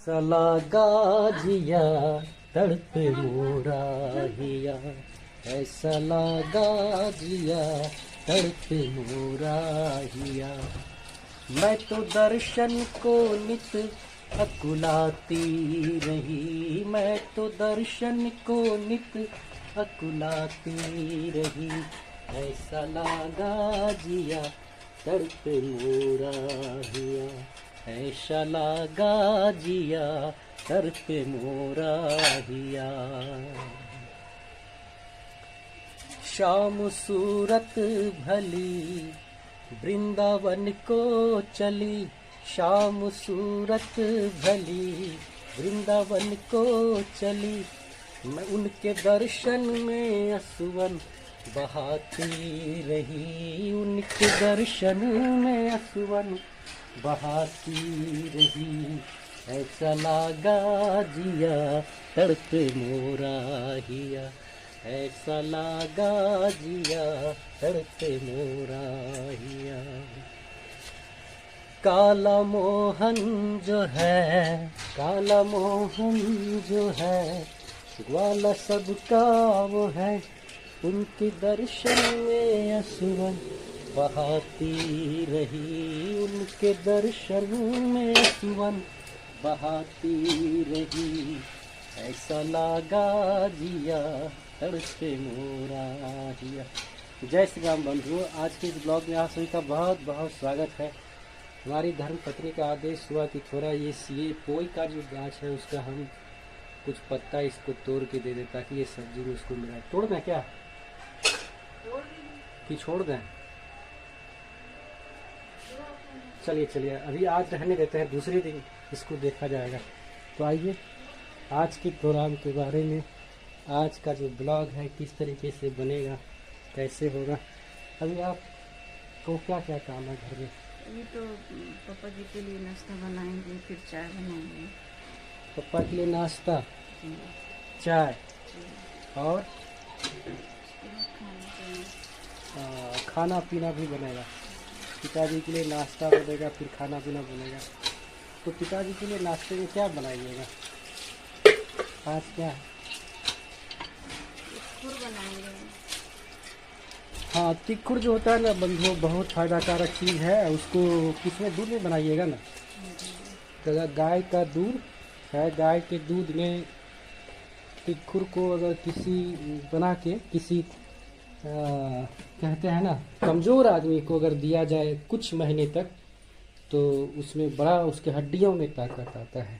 ऐसा लगा जिया तड़पे मोरा हिया, ऐसा लगा जिया तड़पे मोरा हिया। मैं तो दर्शन को नित अकुलाती रही, मैं तो दर्शन को नित अकुलाती रही। ऐसा लगा जिया तड़पे मोरा हिया, ऐसा लगा जिया तड़पे मोरा हिया। शाम सूरत भली वृंदावन को चली, शाम सूरत भली वृंदावन को चली। मैं उनके दर्शन में असुवन बहाती रही, उनके दर्शन में असुवन बहाती रही। ऐसा लगा जिया तड़पे मोरा हिया, ऐसा लगा जिया तड़पे मोरा हिया। काला मोहन जो है, काला मोहन जो है, ग्वाला सबका वो है। उनके दर्शन में असुवन बहाती रही, उनके दर्शन में असुवन बहाती रही। ऐसा लगा जिया तड़पे मोरा हिया। जय श्री राम बंधुओं, आज के इस ब्लॉग में आप सभी का बहुत बहुत स्वागत है। हमारी धर्म पत्नी का आदेश हुआ कि थोड़ा ये पोई का जो गाछ है उसका हम कुछ पत्ता इसको तोड़ के दे दें ताकि ये सब्जी में उसको मिला। तोड़ दें क्या कि छोड़ दें? चलिए चलिए अभी आज रहने देते हैं, दूसरे दिन इसको देखा जाएगा। तो आइए आज के प्रोग्राम के बारे में, आज का जो ब्लॉग है किस तरीके से बनेगा, कैसे होगा। अभी आप को क्या क्या काम है घर में? अभी तो पापा जी के लिए नाश्ता बनाएंगे, फिर चाय बनाएंगे। पापा के लिए नाश्ता, चाय और खाना पीना भी बनेगा। पिताजी के लिए नाश्ता बनेगा, फिर खाना पीना बनेगा। तो पिताजी के लिए नाश्ते में क्या बनाइएगा आज? क्या बनाएंगे? हाँ, तिक्कुड़ जो होता है ना बंधुओं, बहुत फायदाकारक चीज़ है। उसको किसमें दूध में बनाइएगा ना, तो गाय का दूध है, गाय के दूध में तिक्कुड़ को अगर किसी बना के किसी कहते हैं ना कमज़ोर आदमी को अगर दिया जाए कुछ महीने तक, तो उसमें बड़ा उसके हड्डियों में ताकत आता है।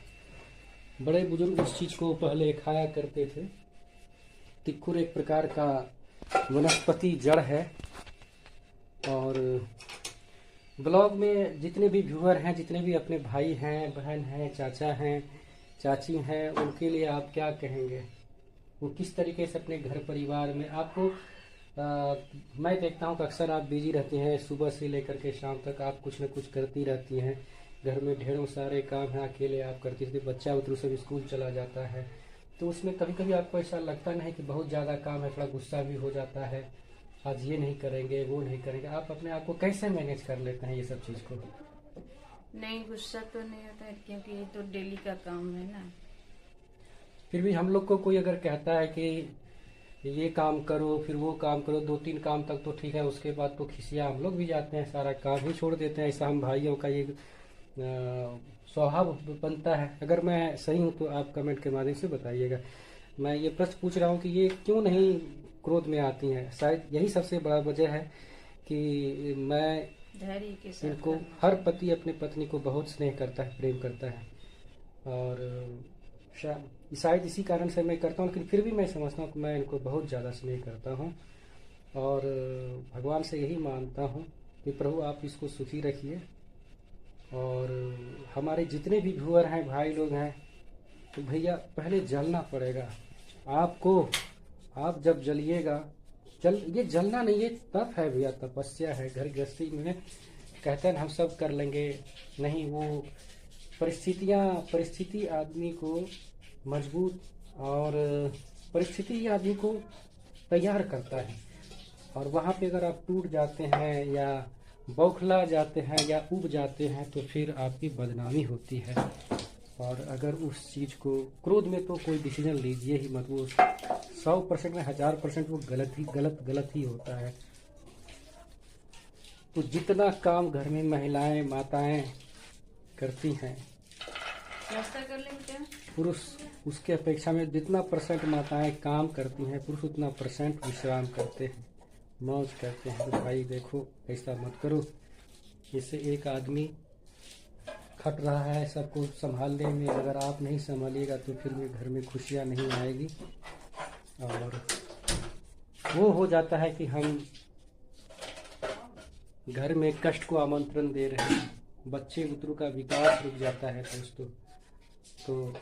बड़े बुजुर्ग उस चीज़ को पहले खाया करते थे। तिक्कुड़ एक प्रकार का वनस्पति जड़ है। और ब्लॉग में जितने भी व्यूअर हैं, जितने भी अपने भाई हैं, बहन हैं, चाचा हैं, चाची हैं, उनके लिए आप क्या कहेंगे? वो किस तरीके से अपने घर परिवार में आपको मैं देखता हूँ कि अक्सर आप बिजी रहती हैं, सुबह से लेकर के शाम तक आप कुछ न कुछ करती रहती हैं। घर में ढेरों सारे काम हैं, अकेले आप करती थी, बच्चा उधर से स्कूल चला जाता है, तो उसमें कभी कभी आपको ऐसा लगता नहीं कि बहुत ज़्यादा काम है, थोड़ा गुस्सा भी हो जाता है, आज ये नहीं करेंगे वो नहीं करेंगे। आप अपने आप को कैसे मैनेज कर लेते हैं ये सब चीज़ को? नहीं, गुस्सा तो नहीं होता है क्योंकि ये तो डेली का काम है ना। फिर भी हम लोग को कोई अगर कहता है कि ये काम करो फिर वो काम करो, 2-3 काम तक तो ठीक है, उसके बाद तो खिसिया हम लोग भी जाते हैं, सारा काम ही छोड़ देते हैं। ऐसा हम भाइयों का ये स्वभाव बनता है। अगर मैं सही हूँ तो आप कमेंट के माध्यम से बताइएगा। मैं ये प्रश्न पूछ रहा हूँ कि ये क्यों नहीं क्रोध में आती हैं? शायद यही सबसे बड़ा वजह है कि मैं धैर्य के साथ इनको, हर पति अपने पत्नी को बहुत स्नेह करता है, प्रेम करता है, और शायद इसी कारण से मैं करता हूँ। लेकिन फिर भी मैं समझता हूँ कि मैं इनको बहुत ज़्यादा स्नेह करता हूँ और भगवान से यही मानता हूँ कि प्रभु आप इसको सुखी रखिए। और हमारे जितने भी व्यूअर हैं, भाई लोग हैं, तो भैया पहले जलना पड़ेगा आपको। आप जब जलिएगा, ये जलना नहीं, ये तप है भैया, तपस्या है। घर गृहस्थी में कहते हैं हम सब कर लेंगे, नहीं, वो परिस्थिति आदमी को मजबूत और परिस्थिति आदमी को तैयार करता है। और वहाँ पे अगर आप टूट जाते हैं या बौखला जाते हैं या उब जाते हैं तो फिर आपकी बदनामी होती है। और अगर उस चीज़ को क्रोध में तो कोई डिसीजन लीजिए ही मत, वो 100% में 1000% वो गलत ही होता है। तो जितना काम घर में महिलाएं माताएं करती हैं, नाश्ता कर ले बेटा। पुरुष उसके अपेक्षा में जितना % माताएं काम करती हैं, पुरुष उतना % विश्राम करते हैं, मौज करते हैं। तो भाई देखो, ऐसा मत करो। जैसे एक आदमी खट रहा है सबको संभालने में, अगर आप नहीं संभालिएगा तो फिर भी घर में खुशियाँ नहीं आएगी। और वो हो जाता है कि हम घर में कष्ट को आमंत्रण दे रहे हैं, बच्चे बुतरू का विकास रुक जाता है दोस्तों। तो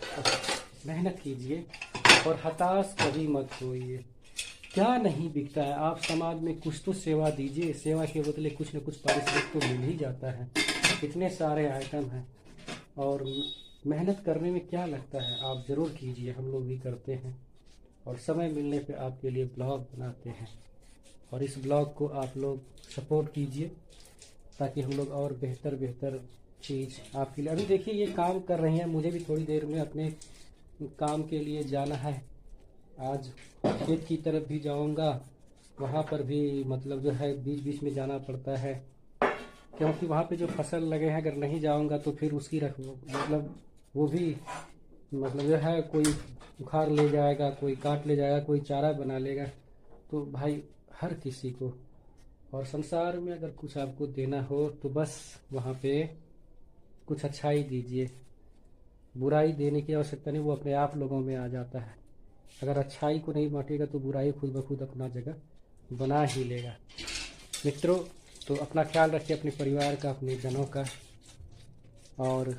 मेहनत कीजिए और हताश कभी मत होइए। क्या नहीं बिकता है, आप समाज में कुछ तो सेवा दीजिए, सेवा के बदले कुछ न कुछ पारिश्रमिक तो मिल ही जाता है। कितने सारे आइटम हैं और मेहनत करने में क्या लगता है, आप ज़रूर कीजिए, हम लोग भी करते हैं और समय मिलने पे आपके लिए ब्लॉग बनाते हैं। और इस ब्लॉग को आप लोग सपोर्ट कीजिए ताकि हम लोग और बेहतर चीज़ आपके लिए। अभी देखिए ये काम कर रही हैं, मुझे भी थोड़ी देर में अपने काम के लिए जाना है। आज खेत की तरफ भी जाऊंगा, वहाँ पर भी मतलब जो है बीच बीच में जाना पड़ता है, क्योंकि वहाँ पे जो फसल लगे हैं अगर नहीं जाऊंगा तो फिर उसकी मतलब वो भी मतलब जो है कोई उखाड़ ले जाएगा, कोई काट ले जाएगा, कोई चारा बना लेगा। तो भाई हर किसी को, और संसार में अगर कुछ आपको देना हो तो बस वहाँ पे कुछ अच्छाई दीजिए। बुराई देने की आवश्यकता नहीं, वो अपने आप लोगों में आ जाता है। अगर अच्छाई को नहीं बांटेगा तो बुराई खुद ब खुद अपना जगह बना ही लेगा। मित्रों, तो अपना ख्याल रखिए, अपने परिवार का, अपने जनों का। और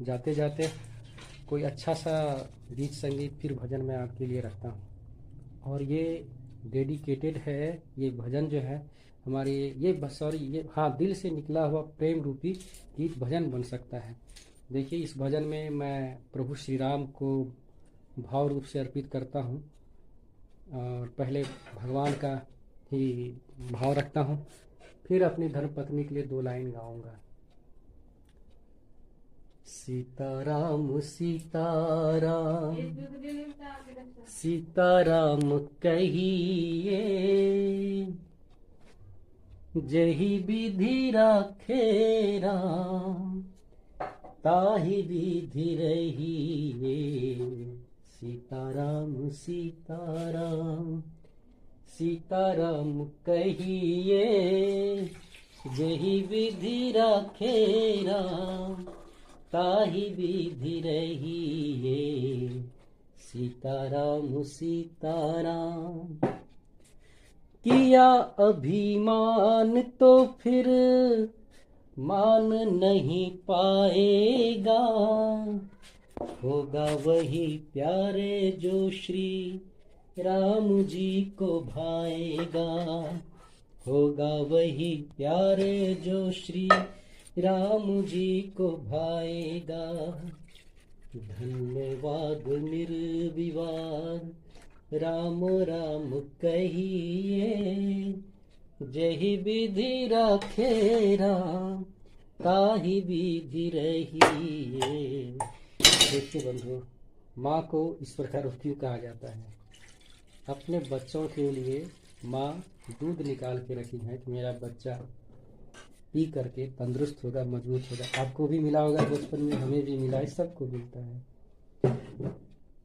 जाते जाते कोई अच्छा सा गीत संगीत फिर भजन मैं आपके लिए रखता हूँ। और ये डेडिकेटेड है, ये भजन जो है हमारे ये दिल से निकला हुआ प्रेम रूपी गीत भजन बन सकता है। देखिए इस भजन में मैं प्रभु श्री राम को भाव रूप से अर्पित करता हूँ और पहले भगवान का ही भाव रखता हूँ, फिर अपनी धर्मपत्नी के लिए 2 लाइन गाऊंगा। सीताराम सीताराम सीताराम कहिए, जही विधि राखे राम, ताहि विधि रहिए। सीताराम सीताराम सीताराम कहिए, जही विधि राखे राम, ताहि विधि रहिए। सीताराम सीताराम। किया अभिमान तो फिर मान नहीं पाएगा, होगा वही प्यारे जो श्री राम जी को भाएगा। होगा वही प्यारे जो श्री राम जी को भाएगा। धन्यवाद निर्विवाद राम राम कहिए, जही विधि राखे राम, ताहि विधि रहिए। देखिए बंधु, माँ को ईश्वर का रूप क्यों कहा जाता है? अपने बच्चों के लिए माँ दूध निकाल के रखी है कि मेरा बच्चा पी करके तंदुरुस्त होगा, मजबूत होगा। आपको भी मिला होगा बचपन में, हमें भी मिला है, सबको मिलता है।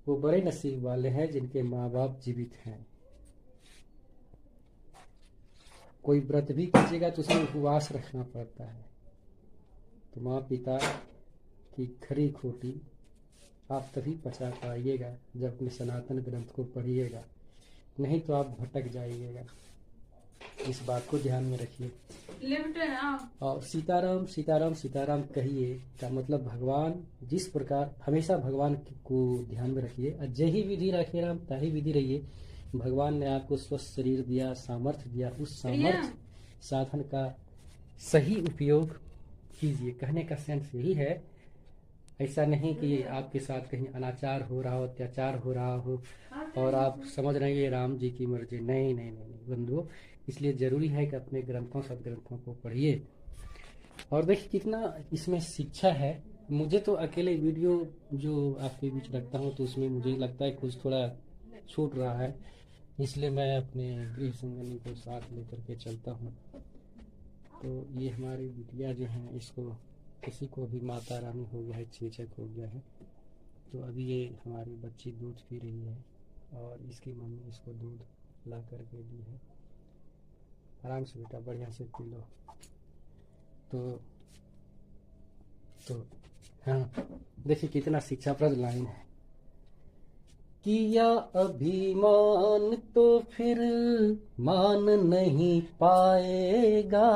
वो बड़े नसीब वाले हैं जिनके माँ बाप जीवित हैं। कोई व्रत भी कीजिएगा तो उसमें उपवास रखना पड़ता है। तो माँ पिता की खरी खोटी आप तभी पचा पाइएगा जब अपने सनातन ग्रंथ को पढ़िएगा, नहीं तो आप भटक जाइएगा। इस बात को ध्यान में रखिए। और सीताराम सीताराम सीताराम कहिए का मतलब भगवान जिस प्रकार, हमेशा भगवान को ध्यान में रखिए। जही विधि राखे राम, ताही विधि रहिए। भगवान ने आपको स्वस्थ शरीर दिया, सामर्थ्य दिया, उस सामर्थ्य साधन का सही उपयोग कीजिए। कहने का सेंस यही है। ऐसा नहीं कि आपके साथ कहीं अनाचार हो रहा हो, अत्याचार हो रहा हो और आप समझ रहे हैं ये राम जी की मर्जी। नहीं नहीं नहीं, नहीं बंधुओं, इसलिए ज़रूरी है कि अपने ग्रंथों सदग्रंथों को पढ़िए। और देखिए कितना इसमें शिक्षा है। मुझे तो अकेले वीडियो जो आपके बीच रखता हूँ तो उसमें मुझे लगता है कुछ थोड़ा छूट रहा है, इसलिए मैं अपने गृह संगिनी को साथ लेकर के चलता हूँ। तो ये हमारी बिटिया जो है, इसको किसी को भी माता रानी हो गया है, चेचक हो गया है, तो अभी ये हमारी बच्ची दूध पी रही है और इसकी मम्मी इसको दूध ला कर के दी है। आराम से बेटा, बढ़िया से पी लो। तो तो हाँ, देखिए कितना शिक्षाप्रद लाइन है। किया अभिमान तो फिर मान नहीं पाएगा,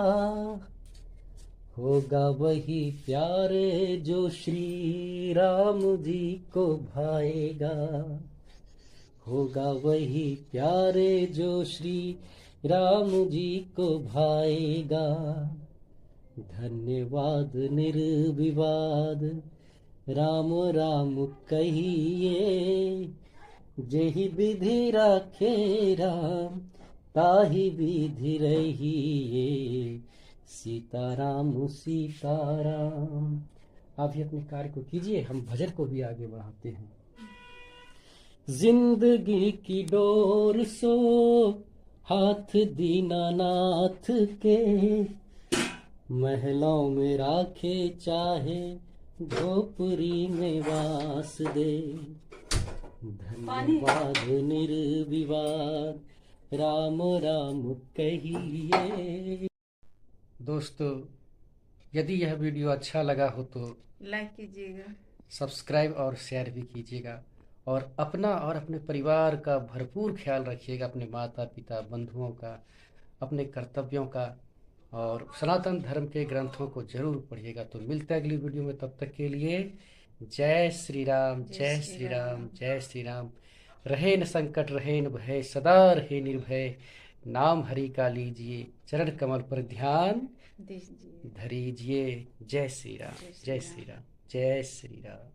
होगा वही प्यारे जो श्री राम जी को भाएगा, होगा वही प्यारे जो श्री राम जी को भाएगा। धन्यवाद निर्विवाद राम राम कहिए, जेहि विधि राखे राम ताहि विधि रहिए, सीताराम सीताराम। आप भी अपने कार्य को कीजिए, हम भजन को भी आगे बढ़ाते हैं। जिंदगी की डोर सो हाथ दीनानाथ के, महलों में राखे चाहे झोपड़ी में वास दे। धन्यवाद निर्विवाद राम राम कहिए। दोस्तों, यदि यह वीडियो अच्छा लगा हो तो लाइक कीजिएगा, सब्सक्राइब और शेयर भी कीजिएगा, और अपना और अपने परिवार का भरपूर ख्याल रखिएगा, अपने माता पिता बंधुओं का, अपने कर्तव्यों का, और सनातन धर्म के ग्रंथों को जरूर पढ़िएगा। तो मिलते हैं अगली वीडियो में, तब तक के लिए जय श्री राम, जय श्री राम, जय श्री राम। रहे न संकट रहे न भय, सदा रहे निर्भय, नाम हरि का लीजिए, चरण कमल पर ध्यान दीजिए। धरीजिए। जय श्री राम, जय श्री राम, जय श्री राम।